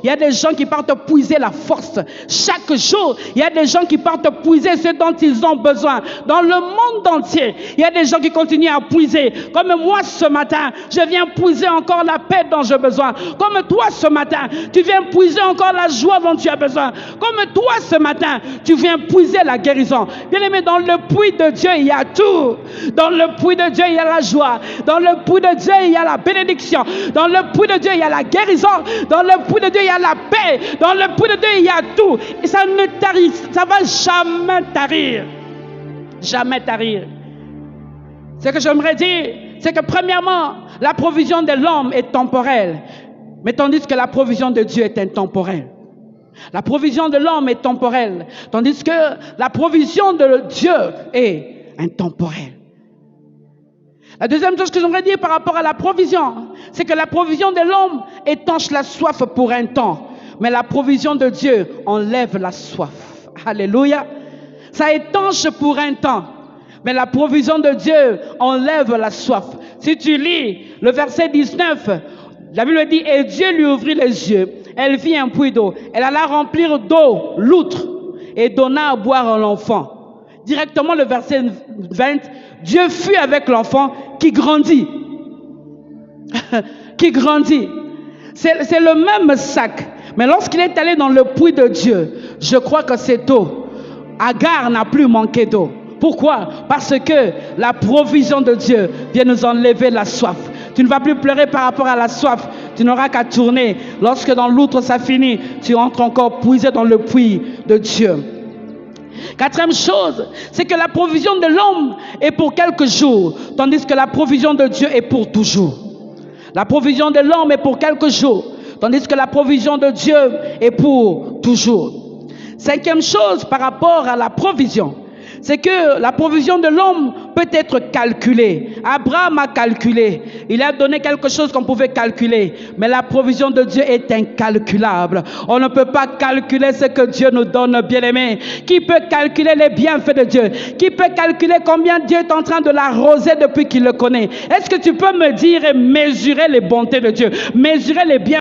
il y a des gens qui partent puiser la force. Chaque jour, il y a des gens qui partent puiser ce dont ils ont besoin. Dans le monde entier, il y a des gens qui continuent à puiser. Comme moi ce matin, je viens puiser encore la paix dont j'ai besoin. Comme toi ce matin, tu viens puiser encore la joie dont tu as besoin. Comme toi ce matin, tu viens puiser la guérison. Bien-aimé, dans le puits de Dieu, il y a tout. Dans le puits de Dieu, il y a la joie. Dans le puits de Dieu, il y a la bénédiction. Dans le puits de Dieu, il y a la guérison. Dans le puits de Dieu, il y a la paix. Dans le puits de Dieu, il y a tout. Et ça ne tarit, ça va jamais tarir. Jamais tarir. Ce que j'aimerais dire, c'est que premièrement, la provision de l'homme est temporelle. Mais tandis que la provision de Dieu est intemporelle. La provision de l'homme est temporelle. Tandis que la provision de Dieu est intemporelle. La deuxième chose que j'aimerais dire par rapport à la provision, c'est que la provision de l'homme étanche la soif pour un temps. Mais la provision de Dieu enlève la soif. Alléluia. Ça étanche pour un temps. Mais la provision de Dieu enlève la soif. Si tu lis le verset 19, la Bible dit, et Dieu lui ouvrit les yeux. Elle vit un puits d'eau. Elle alla remplir d'eau l'outre et donna à boire à l'enfant. Directement le verset 20, Dieu fut avec l'enfant qui grandit. Qui grandit. C'est le même sac. Mais lorsqu'il est allé dans le puits de Dieu, je crois que cette eau, Agar n'a plus manqué d'eau. Pourquoi? Parce que la provision de Dieu vient nous enlever la soif. Tu ne vas plus pleurer par rapport à la soif. Tu n'auras qu'à tourner. Lorsque dans l'outre ça finit, tu entres encore puiser dans le puits de Dieu. Quatrième chose, c'est que la provision de l'homme est pour quelques jours, tandis que la provision de Dieu est pour toujours. La provision de l'homme est pour quelques jours, tandis que la provision de Dieu est pour toujours. Cinquième chose par rapport à la provision, c'est que la provision de l'homme peut être calculée. Abraham a calculé. Il a donné quelque chose qu'on pouvait calculer. Mais la provision de Dieu est incalculable. On ne peut pas calculer ce que Dieu nous donne, bien-aimé. Qui peut calculer les bienfaits de Dieu? Qui peut calculer combien Dieu est en train de l'arroser depuis qu'il le connaît? Est-ce que tu peux me dire et mesurer les bontés de Dieu? Mesurer les bienfaits?